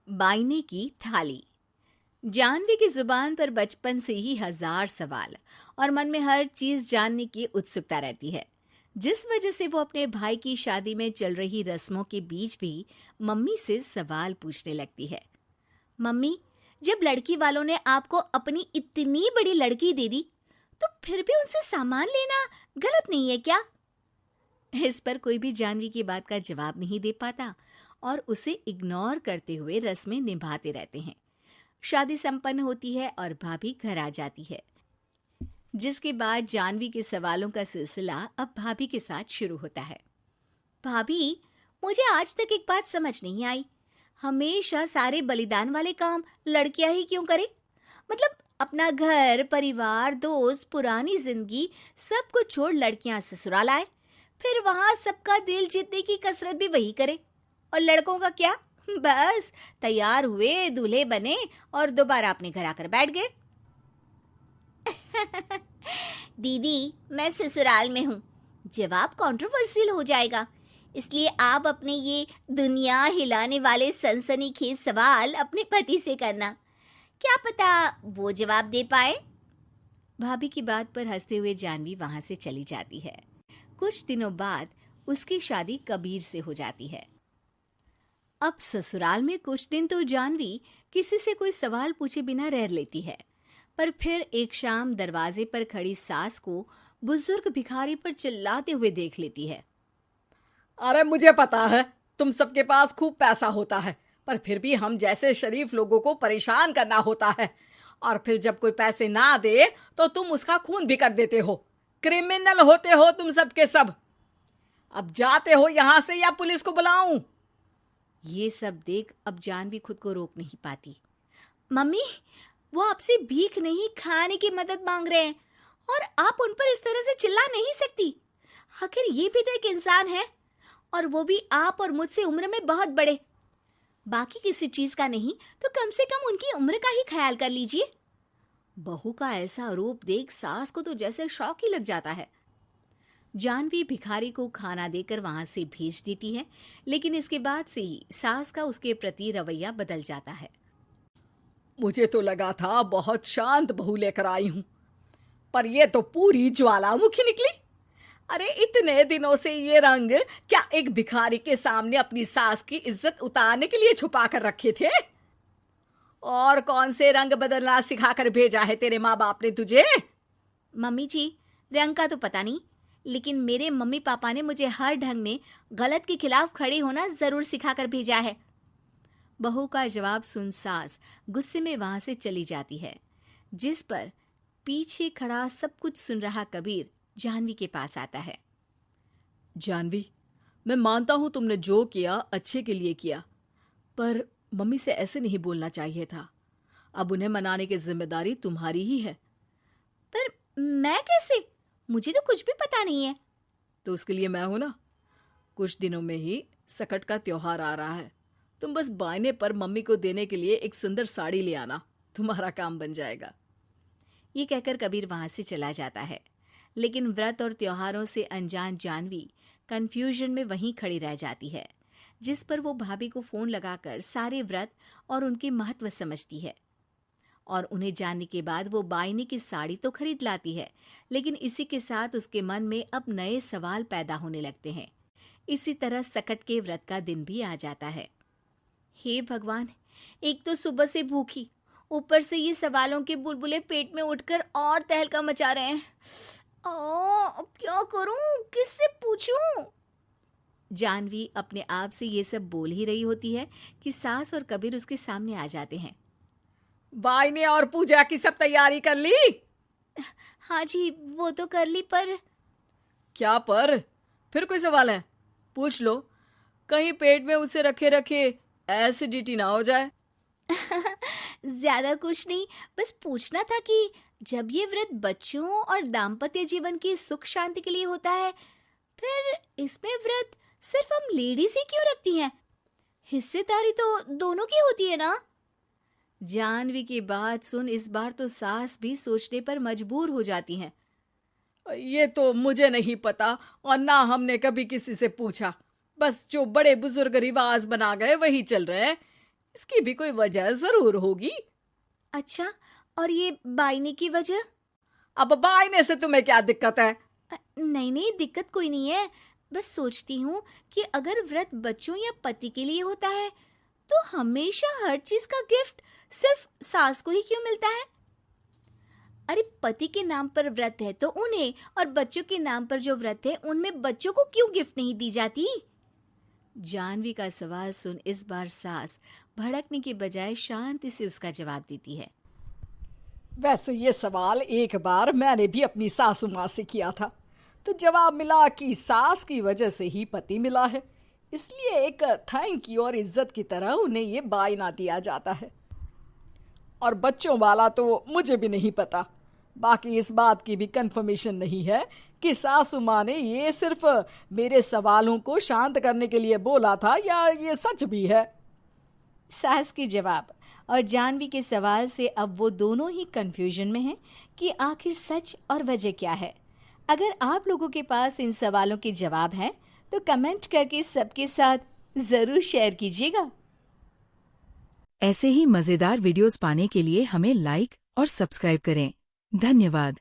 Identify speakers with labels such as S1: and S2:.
S1: बाइने की थाली। जानवी की जुबान पर बचपन से ही हजार सवाल और मन में हर चीज जानने की उत्सुकता रहती है, जिस वजह से वो अपने भाई की शादी में चल रही रस्मों के बीच भी मम्मी से सवाल पूछने लगती है। मम्मी, जब लड़की वालों ने आपको अपनी इतनी बड़ी लड़की दे दी, तो फिर भी उनसे सामान लेना गलत नहीं है क्या? इस पर कोई भी जानवी की बात का जवाब नहीं दे पाता और उसे इग्नोर करते हुए रस्में निभाते रहते हैं। शादी संपन्न होती है और भाभी घर आ जाती है, जिसके बाद जानवी के सवालों का सिलसिला अब भाभी के साथ शुरू होता है। भाभी, मुझे आज तक एक बात समझ नहीं आई, हमेशा सारे बलिदान वाले काम लड़कियां ही क्यों करे? मतलब अपना घर, परिवार, दोस्त, पुरानी जिंदगी सब कुछ छोड़ लड़कियां ससुराल आए, फिर वहां सबका दिल जीतने की कसरत भी वही करे, और लड़कों का क्या? बस तैयार हुए, दूल्हे बने और दोबारा अपने घर आकर बैठ गए। दीदी, मैं ससुराल में हूँ, जवाब कंट्रोवर्शियल हो जाएगा, इसलिए आप अपने ये दुनिया हिलाने वाले सनसनीखेज सवाल अपने पति से करना, क्या पता वो जवाब दे पाए। भाभी की बात पर हंसते हुए जानवी वहां से चली जाती है। कुछ दिनों बाद उसकी शादी कबीर से हो जाती है। अब ससुराल में कुछ दिन तो जानवी किसी से कोई सवाल पूछे बिना रह लेती है, पर फिर एक शाम दरवाजे पर खड़ी सास को बुजुर्ग भिखारी पर चिल्लाते हुए देख लेती है।
S2: अरे मुझे पता है तुम सबके पास खूब पैसा होता है, पर फिर भी हम जैसे शरीफ लोगों को परेशान करना होता है, और फिर जब कोई पैसे ना दे तो तुम उसका खून भी कर देते हो। क्रिमिनल होते हो तुम सबके सब। अब जाते हो यहाँ से या पुलिस को बुलाऊं?
S1: ये सब देख अब जानवी खुद को रोक नहीं पाती। मम्मी, वो आपसे भीख नहीं, खाने की मदद मांग रहे हैं और आप उन पर इस तरह से चिल्ला नहीं सकती। आखिर ये भी तो एक इंसान है, और वो भी आप और मुझसे उम्र में बहुत बड़े। बाकी किसी चीज का नहीं तो कम से कम उनकी उम्र का ही ख्याल कर लीजिए। बहू का ऐसा रूप देख सास को तो जैसे शौक ही लग जाता है। जानवी भिखारी को खाना देकर वहां से भेज देती है, लेकिन इसके बाद से ही सास का उसके प्रति रवैया बदल जाता है।
S2: मुझे तो लगा था बहुत शांत बहू लेकर आई हूं, पर ये तो पूरी ज्वालामुखी निकली। अरे इतने दिनों से ये रंग क्या एक भिखारी के सामने अपनी सास की इज्जत उतारने के लिए छुपा कर रखे थे? और कौन से रंग बदलना सिखाकर भेजा है तेरे माँ बाप ने तुझे?
S1: मम्मी जी, रंग का तो पता नहीं, लेकिन मेरे मम्मी पापा ने मुझे हर ढंग में गलत के खिलाफ खड़े होना जरूर सिखाकर भेजा है। बहू का जवाब सुन सास गुस्से में वहां से चली जाती है, जिस पर पीछे खड़ा सब कुछ सुन रहा कबीर जानवी के पास आता है।
S2: जानवी, मैं मानता हूं तुमने जो किया अच्छे के लिए किया, पर मम्मी से ऐसे नहीं बोलना चाहिए था। अब उन्हें मनाने की जिम्मेदारी तुम्हारी ही है।
S1: पर मैं कैसे? मुझे तो कुछ भी पता नहीं है।
S2: तो उसके लिए मैं हूं ना। कुछ दिनों में ही सकट का त्योहार आ रहा है, तुम बस बायने पर मम्मी को देने के लिए एक सुंदर साड़ी ले आना, तुम्हारा काम बन जाएगा।
S1: ये कहकर कबीर वहां से चला जाता है, लेकिन व्रत और त्योहारों से अनजान जानवी कंफ्यूजन में वहीं खड़ी रह जाती है, जिस पर वो भाभी को फोन लगाकर सारे व्रत और उनके महत्व समझती है। और उन्हें जानने के बाद वो बाइने की साड़ी तो खरीद लाती है, लेकिन इसी के साथ उसके मन में अब नए सवाल पैदा होने लगते हैं। इसी तरह सकट के व्रत का दिन भी आ जाता है। हे भगवान, एक तो सुबह से भूखी, ऊपर से ये सवालों के बुलबुले पेट में उठकर और तहलका मचा रहे हैं। अब क्या करूं, किससे पूछूं? जानवी अपने आप से ये सब बोल ही रही होती है कि सास और कबीर उसके सामने आ जाते हैं।
S2: बायने और पूजा की सब तैयारी कर ली?
S1: हाँ जी, वो तो कर ली, पर
S2: क्या पर? फिर कोई सवाल है? पूछ लो, कहीं पेट में उसे रखे रखे एसिडिटी ना हो जाए।
S1: ज्यादा कुछ नहीं, बस पूछना था कि जब ये व्रत बच्चों और दाम्पत्य जीवन की सुख शांति के लिए होता है, फिर इसमें व्रत सिर्फ हम लेडीज ही क्यों रखती हैं? हिस्सेदारी तो दोनों की होती है ना? जानवी की बात सुन इस बार तो सास भी सोचने पर मजबूर हो जाती हैं।
S2: ये तो मुझे नहीं पता, और ना हमने कभी किसी से पूछा। बस जो बड़े बुजुर्ग रिवाज बना गए वही चल रहे हैं। इसकी भी कोई वजह जरूर होगी।
S1: अच्छा, और ये बायने की वजह?
S2: अब बायने से तुम्हें क्या दिक्कत है?
S1: नहीं नहीं, दिक्कत कोई नहीं है। बस सोचती हूँ कि अगर व्रत बच्चों या पति के लिए होता है तो हमेशा हर चीज का गिफ्ट सिर्फ सास को ही क्यों मिलता है? अरे पति के नाम पर व्रत है तो उन्हें, और बच्चों के नाम पर जो व्रत है उनमें बच्चों को क्यों गिफ्ट नहीं दी जाती? जानवी का सवाल सुन इस बार सास भड़कने के बजाय शांति से उसका जवाब देती है।
S2: वैसे ये सवाल एक बार मैंने भी अपनी सासू माँ से किया था, तो जवाब मिला कि सास की वजह से ही पति मिला है, इसलिए एक थैंक यू और इज्जत की तरह उन्हें ये बायना दिया जाता है। और बच्चों वाला तो मुझे भी नहीं पता। बाकी इस बात की भी कंफर्मेशन नहीं है कि सासू माँ ने ये सिर्फ मेरे सवालों को शांत करने के लिए बोला था या ये सच भी है।
S1: सास के जवाब और जानवी के सवाल से अब वो दोनों ही कंफ्यूजन में हैं कि आखिर सच और वजह क्या है। अगर आप लोगों के पास इन सवालों के जवाब हैं तो कमेंट करके सबके साथ ज़रूर शेयर कीजिएगा।
S3: ऐसे ही मज़ेदार वीडियोस पाने के लिए हमें लाइक और सब्सक्राइब करें। धन्यवाद।